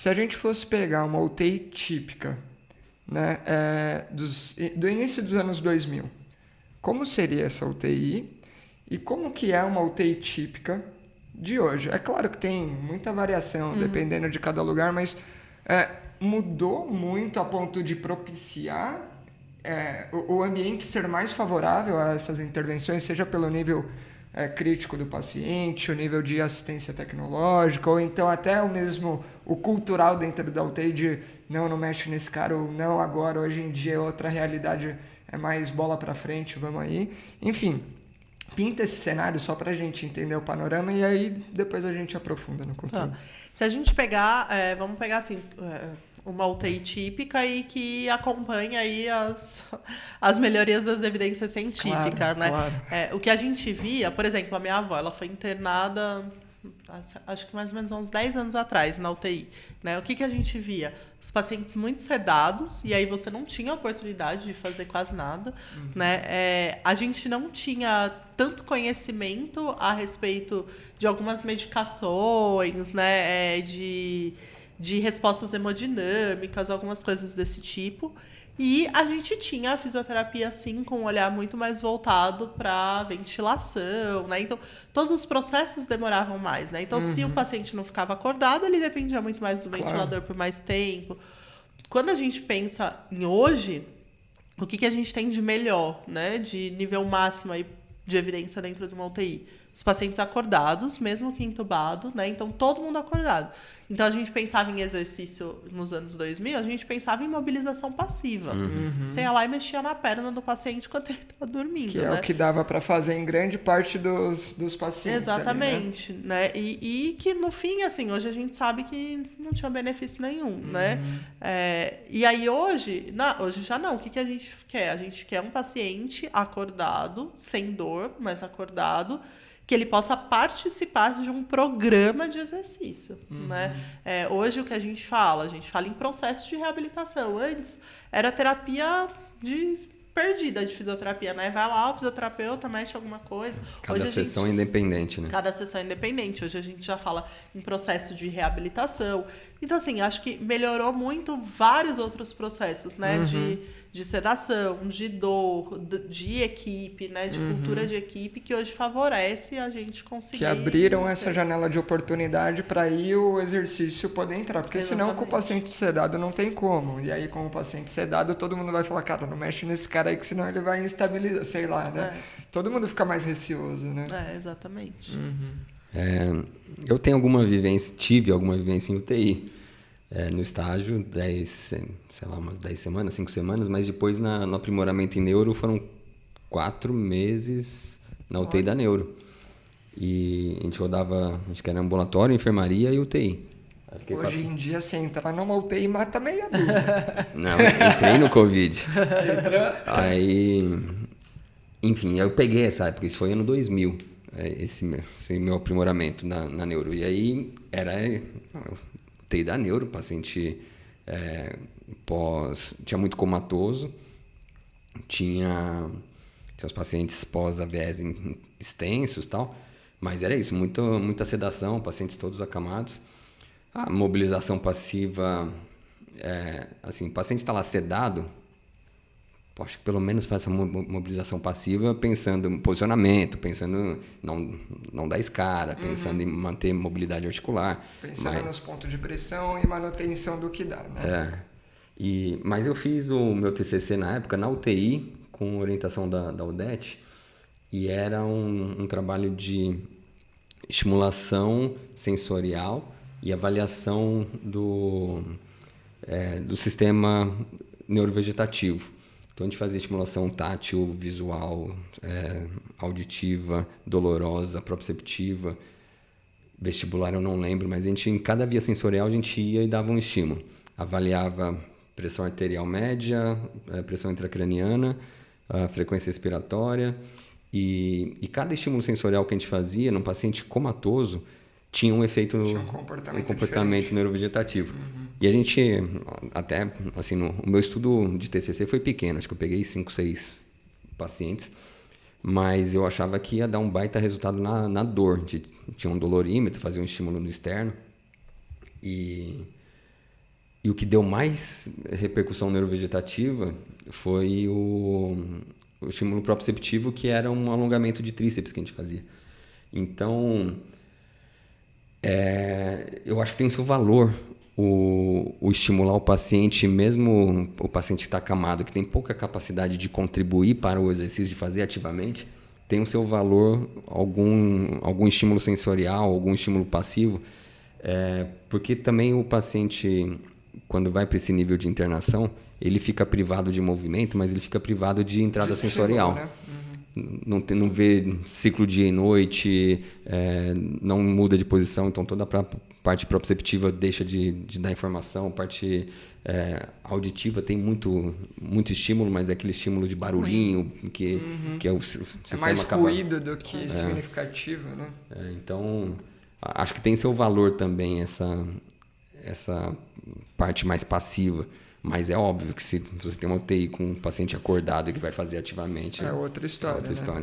Se a gente fosse pegar uma UTI típica, né, do início dos anos 2000, como seria essa UTI e como que é uma UTI típica de hoje? É claro que tem muita variação, dependendo de cada lugar, mas mudou muito a ponto de propiciar o ambiente ser mais favorável a essas intervenções, seja pelo nível crítico do paciente, o nível de assistência tecnológica, ou então até o cultural dentro da UTI de não mexe nesse cara, ou não agora, hoje em dia é outra realidade, é mais bola pra frente, vamos aí. Enfim, pinta esse cenário só pra gente entender o panorama e aí depois a gente aprofunda no conteúdo. Se a gente pegar, vamos pegar assim, uma UTI típica e que acompanha aí as melhorias das evidências científicas, Claro, né? claro. O que a gente via, por exemplo, a minha avó, ela foi internada, acho que mais ou menos uns 10 anos atrás, na UTI, né? O que a gente via? Os pacientes muito sedados, e aí você não tinha oportunidade de fazer quase nada, né? A gente não tinha tanto conhecimento a respeito de algumas medicações, né? De respostas hemodinâmicas, algumas coisas desse tipo. E a gente tinha a fisioterapia, assim, com um olhar muito mais voltado para ventilação, né? Então, todos os processos demoravam mais, né? Então, se o paciente não ficava acordado, ele dependia muito mais do ventilador por mais tempo. Quando a gente pensa em hoje, o que a gente tem de melhor, né? De nível máximo aí de evidência dentro de uma UTI? Os pacientes acordados, mesmo que entubado, né? Então, todo mundo acordado. Então, a gente pensava em exercício nos anos 2000, a gente pensava em mobilização passiva. Você ia lá e mexia na perna do paciente enquanto ele estava dormindo, Que é o que dava para fazer em grande parte dos pacientes. Exatamente, Ali, né? E que, no fim, assim, hoje a gente sabe que não tinha benefício nenhum, né? E aí, hoje já não. O que a gente quer? A gente quer um paciente acordado, sem dor, mas acordado, que ele possa participar de um programa de exercício, né? Hoje o que a gente fala em processo de reabilitação. Antes era terapia perdida de fisioterapia, né? Vai lá, o fisioterapeuta mexe alguma coisa. Cada sessão é independente, né? Cada sessão é independente. Hoje a gente já fala em processo de reabilitação. Então, assim, acho que melhorou muito vários outros processos, né? De sedação, de dor, de equipe, né? De cultura de equipe, que hoje favorece a gente conseguir... Que abriram essa janela de oportunidade para aí o exercício poder entrar. Porque senão com o paciente sedado não tem como. E aí com o paciente sedado todo mundo vai falar, cara, não mexe nesse cara aí que senão ele vai instabilizar, sei lá, né? Todo mundo fica mais receoso, né? Exatamente. Eu tive alguma vivência em UTI. No estágio, 10 semanas, 5 semanas, mas depois no aprimoramento em neuro foram 4 meses na UTI da neuro. E a gente rodava, acho que era ambulatório, enfermaria e UTI. Hoje em dia, se entrar numa UTI, mata meia dúzia. Não, entrei no Covid. Aí, enfim, eu peguei essa época, isso foi ano 2000, esse meu aprimoramento na neuro. E aí era UTI da neuro, paciente tinha muito comatoso, tinha os pacientes pós-AVS extensos e tal, mas era isso, muita sedação, pacientes todos acamados. A mobilização passiva, assim, o paciente está lá sedado, acho que pelo menos faz essa mobilização passiva pensando em posicionamento, pensando não dar escara, pensando em manter mobilidade articular. Pensando nos pontos de pressão e manutenção do que dá, né? Mas eu fiz o meu TCC na época na UTI, com orientação da UDET, e era um trabalho de estimulação sensorial e avaliação do sistema neurovegetativo. Então, a gente fazia estimulação tátil, visual, auditiva, dolorosa, proprioceptiva, vestibular eu não lembro, mas em cada via sensorial a gente ia e dava um estímulo. Avaliava pressão arterial média, pressão intracraniana, frequência respiratória, e cada estímulo sensorial que a gente fazia num paciente comatoso tinha um efeito, um comportamento neurovegetativo. E a gente, até, assim, o meu estudo de TCC foi pequeno, acho que eu peguei 5, 6 pacientes, mas eu achava que ia dar um baita resultado na dor. Tinha um dolorímetro, fazia um estímulo no externo, e E o que deu mais repercussão neurovegetativa foi o estímulo proprioceptivo, que era um alongamento de tríceps que a gente fazia. Então, eu acho que tem o seu valor o estimular o paciente, mesmo o paciente que está acamado, que tem pouca capacidade de contribuir para o exercício, de fazer ativamente, tem o seu valor algum estímulo sensorial, algum estímulo passivo, porque também o paciente, quando vai para esse nível de internação, ele fica privado de movimento, mas ele fica privado de entrada sensorial. Né? Não vê ciclo dia e noite, não muda de posição, então toda a parte proprioceptiva deixa de dar informação, a parte auditiva tem muito estímulo, mas é aquele estímulo de barulhinho, que é o sistema é mais ruído do que significativo, né? Então, acho que tem seu valor também essa parte mais passiva. Mas é óbvio que se você tem uma UTI com um paciente acordado que vai fazer ativamente... É outra história, né?